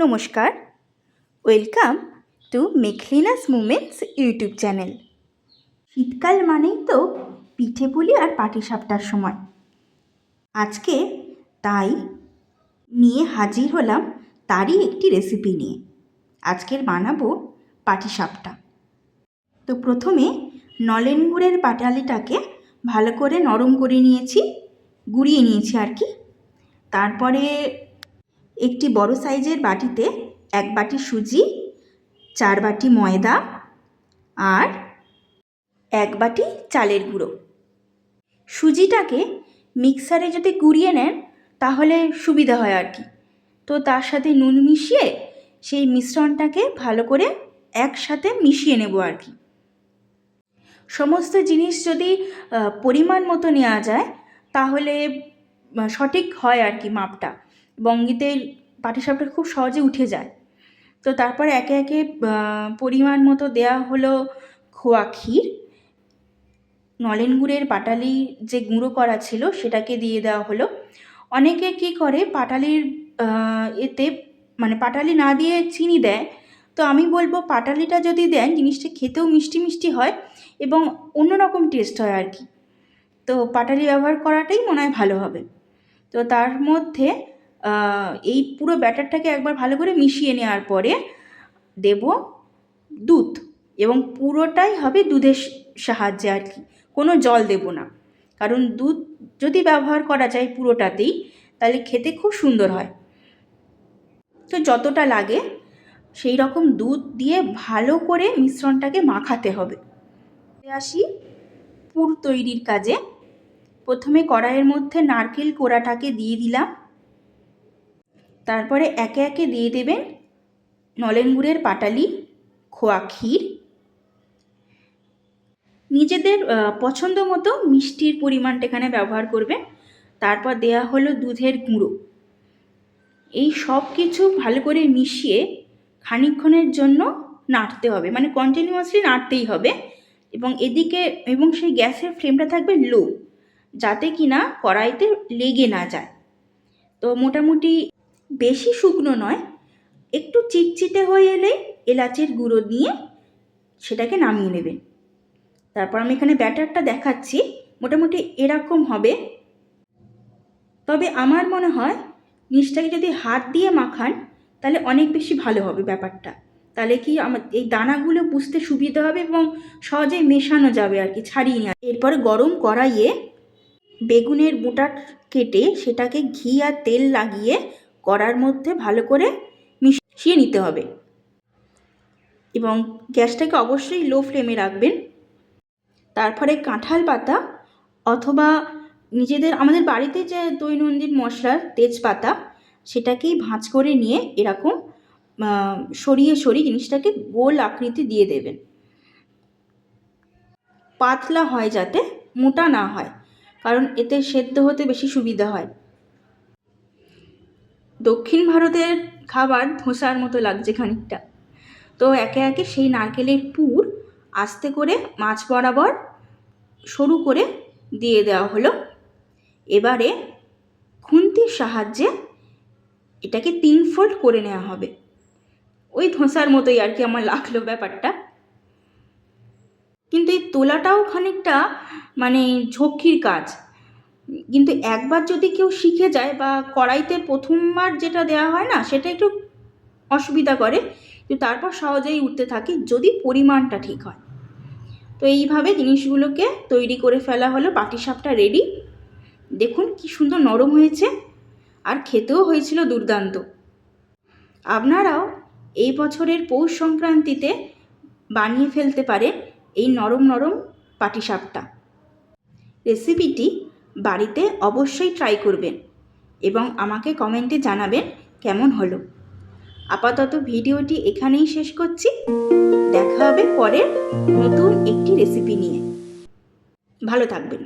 নমস্কার, welcome to Meghlina's moments YouTube channel. শীতকাল মানেই তো পিঠে পুলি আর পাটিসাপটার সময়। আজকে তাই নিয়ে হাজির হলাম তারই একটি রেসিপি নিয়ে। আজকের বানাবো পাটিসাপটা। তো প্রথমে নলেন গুড়ের পাটালিটাকে ভালো করে নরম করে নিয়েছি, গুঁড়িয়ে নিয়েছি আর কি। তারপরে একটি বড় সাইজের বাটিতে 1 বাটি সুজি, 4 বাটি ময়দা আর 1 বাটি চালের গুঁড়ো। সুজিটাকে মিক্সারে যদি গুঁড়িয়ে নেন তাহলে সুবিধা হয় আর কি। তো তার সাথে নুন মিশিয়ে সেই মিশ্রণটাকে ভালো করে একসাথে মিশিয়ে নেব আর কি। সমস্ত জিনিস যদি পরিমাণ মতো নেওয়া যায় তাহলে সঠিক হয় আর কি মাপটা, বঙ্গিতে পাটিসাপটা খুব সহজে উঠে যায়। তো তারপর একে একে পরিমাণ মতো দেয়া হলো খোয়া ক্ষীর, নলেন গুড়ের পাটালি যে গুঁড়ো করা ছিল সেটাকে দিয়ে দেওয়া হলো। অনেকে কি করে পাটালির এতে মানে পাটালি না দিয়ে চিনি দেয়, তো আমি বলবো পাটালিটা যদি দেন জিনিসটা খেতেও মিষ্টি মিষ্টি হয় এবং অন্যরকম টেস্ট হয় আর কি। তো পাটালি ব্যবহার করাটাই মনে হয় ভালো হবে। তো তার মধ্যে এই পুরো ব্যাটারটাকে একবার ভালো করে মিশিয়ে নেওয়ার পরে দেব দুধ, এবং পুরোটাই হবে দুধের সাহায্যে আর কি, কোনো জল দেব না। কারণ দুধ যদি ব্যবহার করা যায় পুরোটাতেই তাহলে খেতে খুব সুন্দর হয়। তো যতটা লাগে সেই রকম দুধ দিয়ে ভালো করে মিশ্রণটাকে মাখাতে হবে। আসি পুর তৈরির কাজে। প্রথমে কড়াইয়ের মধ্যে নারকেল কোড়াটাকে দিয়ে দিলাম, তারপরে একে একে দিয়ে দেবেন নলেন গুড়ের পাটালি, খোয়া ক্ষীর, নিজেদের পছন্দ মতো মিষ্টির পরিমাণটা এখানে ব্যবহার করবেন। তারপর দেয়া হলো দুধের গুঁড়ো। এই সব কিছু ভালো করে মিশিয়ে খানিকক্ষণের জন্য নাড়তে হবে, মানে কন্টিনিউয়াসলি নাড়তেই হবে। এবং এদিকে এবং সেই গ্যাসের ফ্লেমটা থাকবে লো, যাতে কিনা কড়াইতে লেগে না যায়। তো মোটামুটি বেশি শুকনো নয়, একটু চিটচিটে হয়ে এলেই এলাচের গুঁড়ো দিয়ে সেটাকে নামিয়ে নেবেন। তারপর আমি এখানে ব্যাটারটা দেখাচ্ছি, মোটামুটি এরকম হবে। তবে আমার মনে হয় নিচটাকে যদি হাত দিয়ে মাখান তাহলে অনেক বেশি ভালো হবে ব্যাপারটা। তাহলে কি আমার এই দানাগুলো বুঝতে সুবিধা হবে এবং সহজেই মেশানো যাবে আর কি, ছাড়িয়ে নেওয়া। এরপরে গরম কড়াইয়ে বেগুনের বোঁটা কেটে সেটাকে ঘি আর তেল লাগিয়ে কড়ার মধ্যে ভালো করে মিশিয়ে নিতে হবে এবং গ্যাসটাকে অবশ্যই লো ফ্লেমে রাখবেন। তারপরে কাঁঠাল পাতা অথবা আমাদের বাড়িতে যে দৈনন্দিন মশলা তেজপাতা, সেটাকেই ভাঁজ করে নিয়ে এরকম সরিয়ে সরিয়ে জিনিসটাকে গোল আকৃতি দিয়ে দেবেন। পাতলা হয় যাতে, মোটা না হয়, কারণ এতে সেদ্ধ হতে বেশি সুবিধা হয়। দক্ষিণ ভারতের খাবার ধোসার মতো লাগছে খানিকটা। তো একে একে সেই নারকেলের পুর আস্তে করে মাছ বরাবর সরু করে দিয়ে দেওয়া হলো। এবারে খুন্তির সাহায্যে এটাকে 3 ফোল্ড করে নেওয়া হবে। ওই ধোসার মতোই আর কি আমার লাগলো ব্যাপারটা, কিন্তু এই তোলাটাও খানিকটা মানে ঝক্কির কাজ। কিন্তু একবার যদি কেউ শিখে যায়, বা কড়াইতে প্রথমবার যেটা দেওয়া হয় না সেটা একটু অসুবিধা করে, কিন্তু তারপর সহজেই উঠতে থাকে যদি পরিমাণটা ঠিক হয়। তো এইভাবে জিনিসগুলোকে তৈরি করে ফেলা হলো। পাটিসাপটা রেডি। দেখুন কি সুন্দর নরম হয়েছে, আর খেতেও হয়েছিল দুর্দান্ত। আপনারাও এই বছরের পৌষ সংক্রান্তিতে বানিয়ে ফেলতে পারেন এই নরম নরম পাটিসাপটা। রেসিপিটি বাড়িতে অবশ্যই ট্রাই করবেন এবং আমাকে কমেন্টে জানাবেন কেমন হলো। আপাতত ভিডিওটি এখানেই শেষ করছি। দেখা হবে পরের নতুন একটি রেসিপি নিয়ে। ভালো থাকবেন।